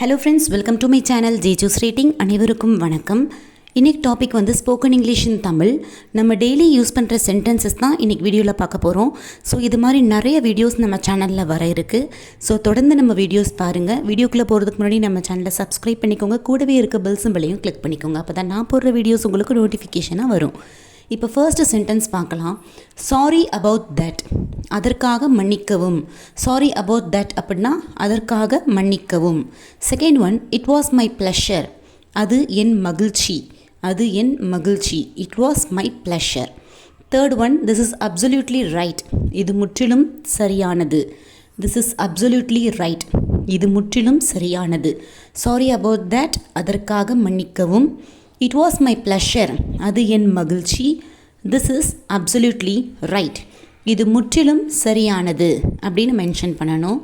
Hello friends, welcome to my channel Jechu's Rating. அனைவருக்கும் வணக்கம். இன்னைக்கு டாபிக் வந்து ஸ்போக்கன் இங்கிலீஷ் இன் தமிழ். நம்ம டெய்லி யூஸ் பண்ணுற சென்டென்சஸ் தான் இன்னைக்கு வீடியோவில் பார்க்க போகிறோம். ஸோ இது மாதிரி நிறைய வீடியோஸ் நம்ம சேனலில் வர இருக்குது. ஸோ தொடர்ந்து நம்ம வீடியோஸ் பாருங்கள். வீடியோக்குள்ளே போகிறதுக்கு முன்னாடி நம்ம சேனலை சப்ஸ்கிரைப் பண்ணிக்கோங்க. கூடவே இருக்க பெல் சிம்பலையும் கிளிக் பண்ணிக்கோங்க. அப்போ தான் நான் போடுற வீடியோஸ் உங்களுக்கு நோட்டிஃபிகேஷனாக வரும். இப்போ ஃபர்ஸ்ட் சென்டென்ஸ் பார்க்கலாம். சாரி அபவுட் தட், அதற்காக மன்னிக்கவும். சாரி அபவுட் தட் அப்படின்னா அதற்காக மன்னிக்கவும். Second one, it was my pleasure, அது என் மகிழ்ச்சி. அது என் மகிழ்ச்சி. It was my pleasure. Third one, this is absolutely right, இது முற்றிலும் சரியானது. திஸ் இஸ் அப்சல்யூட்லி ரைட், இது முற்றிலும் சரியானது. சாரி அபவுட் தட், அதற்காக மன்னிக்கவும். இட் வாஸ் மை ப்ளஷர், அது என் மகிழ்ச்சி. திஸ் இஸ் அப்சல்யூட்லி ரைட், இது முற்றிலும் சரியானது அப்படின்னு மென்ஷன் பண்ணணும்.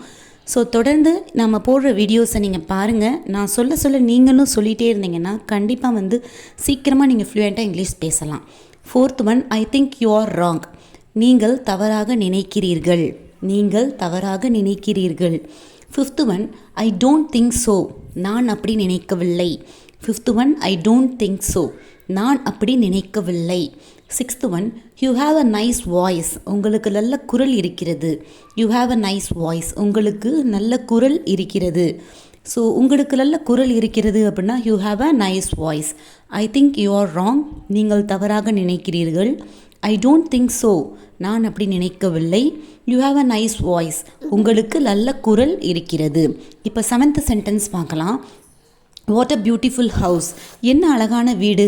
ஸோ தொடர்ந்து நம்ம போடுற வீடியோஸை நீங்கள் பாருங்கள். நான் சொல்ல நீங்களும் சொல்லிகிட்டே இருந்தீங்கன்னா கண்டிப்பாக வந்து சீக்கிரமாக நீங்கள் ஃப்ளூயண்ட்டாக இங்கிலீஷ் பேசலாம். Fourth one, I think you are wrong, நீங்கள் தவறாக நினைக்கிறீர்கள். நீங்கள் தவறாக நினைக்கிறீர்கள். Fifth one, I don't think so, நான் அப்படி நினைக்கவில்லை. Fifth one, I don't think so, நான் அப்படி நினைக்கவில்லை. Sixth one, you have a nice voice, உங்களுக்கு நல்ல குரல் இருக்கிறது. You have a nice voice, உங்களுக்கு நல்ல குரல் இருக்கிறது. ஸோ உங்களுக்கு நல்ல குரல் இருக்கிறது அப்படின்னா you have a nice voice. I think you are wrong, நீங்கள் தவறாக நினைக்கிறீர்கள். ஐ டோன்ட் திங்க் ஸோ, நான் அப்படி நினைக்கவில்லை. You have a nice voice, உங்களுக்கு நல்ல குரல் இருக்கிறது. இப்போ செவன்த் சென்டென்ஸ் பார்க்கலாம். வாட் அ பியூட்டிஃபுல் ஹவுஸ், என்ன அழகான வீடு.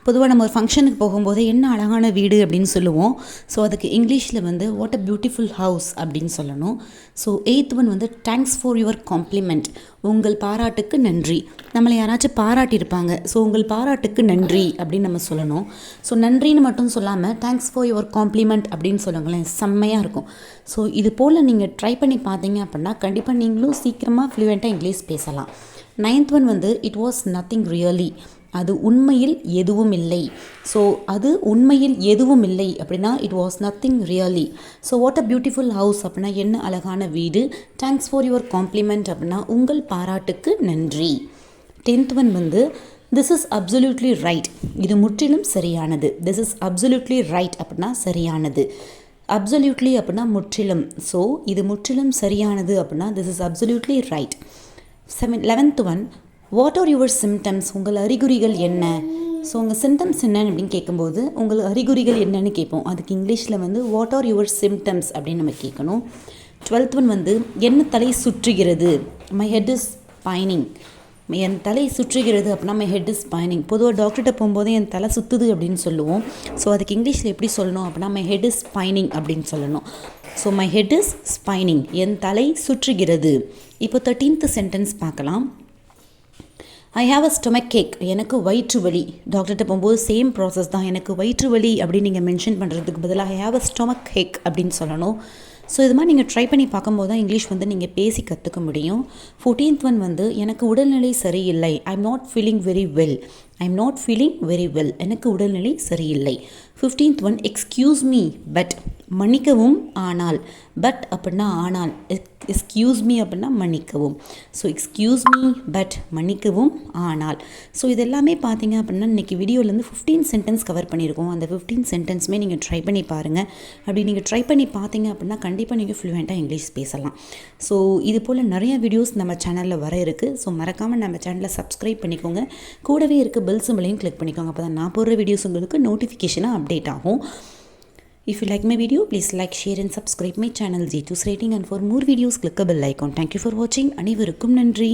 பொதுவாக நம்ம ஒரு ஃபங்க்ஷனுக்கு போகும்போது என்ன அழகான வீடு அப்படின்னு சொல்லுவோம். ஸோ அதுக்கு இங்கிலீஷில் வந்து வாட் அ பியூட்டிஃபுல் ஹவுஸ் அப்படின்னு சொல்லணும். ஸோ எய்த் ஒன் வந்து தேங்க்ஸ் ஃபார் யுவர் காம்ப்ளிமெண்ட், உங்கள் பாராட்டுக்கு நன்றி. நம்மளை யாராச்சும் பாராட்டியிருப்பாங்க, ஸோ உங்கள் பாராட்டுக்கு நன்றி அப்படின்னு நம்ம சொல்லணும். ஸோ நன்றின்னு மட்டும் சொல்லாமல் தேங்க்ஸ் ஃபார் யுவர் காம்ப்ளிமெண்ட் அப்படின்னு சொல்லுங்களேன், செம்மையாக இருக்கும். ஸோ இது போல் நீங்கள் ட்ரை பண்ணி பார்த்தீங்க அப்படின்னா கண்டிப்பாக நீங்களும் சீக்கிரமாக ஃப்ளூயண்ட்டாக இங்கிலீஷ் பேசலாம். நைன்த் ஒன் வந்து இட் வாஸ் நத்திங் ரியலி, அது உண்மையில் எதுவும் இல்லை. ஸோ அது உண்மையில் எதுவும் இல்லை அப்படின்னா it was nothing really. So what a beautiful house அப்படின்னா என்ன அழகான வீடு. தேங்க்ஸ் ஃபார் யுவர் காம்ப்ளிமெண்ட் அப்படின்னா உங்கள் பாராட்டுக்கு நன்றி. டென்த் ஒன் வந்து திஸ் இஸ் அப்சல்யூட்லி ரைட், இது முற்றிலும் சரியானது. திஸ் இஸ் அப்சல்யூட்லி ரைட் அப்படின்னா சரியானது. அப்சல்யூட்லி அப்படின்னா முற்றிலும். ஸோ இது முற்றிலும் சரியானது அப்படின்னா this is absolutely right. 11th one, what are your symptoms, உங்கள் அறிகுறிகள் என்ன. ஸோ உங்கள் சிம்டம்ஸ் என்னன்னு அப்படின்னு கேட்கும்போது உங்கள் அறிகுறிகள் என்னன்னு கேட்போம். அதுக்கு இங்கிலீஷில் வந்து வாட் ஆர் யுவர் சிம்டம்ஸ் அப்படின்னு நம்ம கேட்கணும். 12th ஒன் வந்து என்ன தலை சுற்றுகிறது. மை ஹெட் இஸ் ஸ்பைனிங், என் தலை சுற்றுகிறது அப்படின்னா மை ஹெட் இஸ் ஸ்பைனிங். பொதுவாக டாக்டர்கிட்ட போகும்போது என் தலை சுற்றுது அப்படின்னு சொல்லுவோம். ஸோ அதுக்கு இங்கிலீஷில் எப்படி சொல்லணும் அப்படின்னா மை ஹெட் இஸ் ஸ்பைனிங் அப்படின்னு சொல்லணும். So my head is spinning, என் தலை சுற்றுகிறது. இப்போ 13th சென்டென்ஸ் பார்க்கலாம். I have a stomach cake, எனக்கு வயிற்று வலி. டாக்டர்கிட்ட போகும்போது சேம் ப்ராசஸ் தான். எனக்கு வயிற்று வலி அப்படின்னு நீங்கள் மென்ஷன் பண்ணுறதுக்கு பதிலாக I have a stomach cake அப்படின்னு சொல்லணும். ஸோ இது மாதிரி நீங்கள் ட்ரை பண்ணி பார்க்கும்போது தான் இங்கிலீஷ் வந்து நீங்கள் பேசி கற்றுக்க முடியும். 14th ஒன் வந்து எனக்கு உடல்நிலை சரியில்லை. I am not feeling very well. I am not feeling very well, எனக்கு உடல்நிலை சரியில்லை. 15th one, excuse me but, மன்னிக்கவும் ஆனால். பட் அப்படின்னா ஆனால், எக்ஸ்கியூஸ் மீ அப்படின்னா மன்னிக்கவும். ஸோ எக்ஸ்கியூஸ் மீ பட், மன்னிக்கவும் ஆனால். ஸோ இது எல்லாமே பார்த்தீங்க அப்படின்னா இன்றைக்கி வீடியோலேருந்து 15 சென்டென்ஸ் கவர் பண்ணியிருக்கோம். அந்த 15 சென்டென்ஸுமே நீங்கள் ட்ரை பண்ணி பாருங்கள். அப்படி நீங்கள் ட்ரை பண்ணி பார்த்தீங்க அப்படின்னா கண்டிப்பாக நீங்கள் ஃப்ளூயண்ட்டாக இங்கிலீஷ் பேசலாம். ஸோ இது போல் நிறைய வீடியோஸ் நம்ம சேனலில் வர இருக்குது. ஸோ மறக்காமல் நம்ம சேனலை சப்ஸ்கிரைப் பண்ணிக்கோங்க. கூடவே இருக்க பெல் சிம்பலையும் கிளிக் பண்ணிக்கோங்க. அப்போ தான் நான் போடுற வீடியோஸ் உங்களுக்கு நோட்டிஃபிகேஷனாக அப்டேட் ஆகும். If you like my video, please like, share and subscribe my channel Jechu's Rating, and for more videos click the bell icon. Thank you for watching. அனைவருக்கும் நன்றி.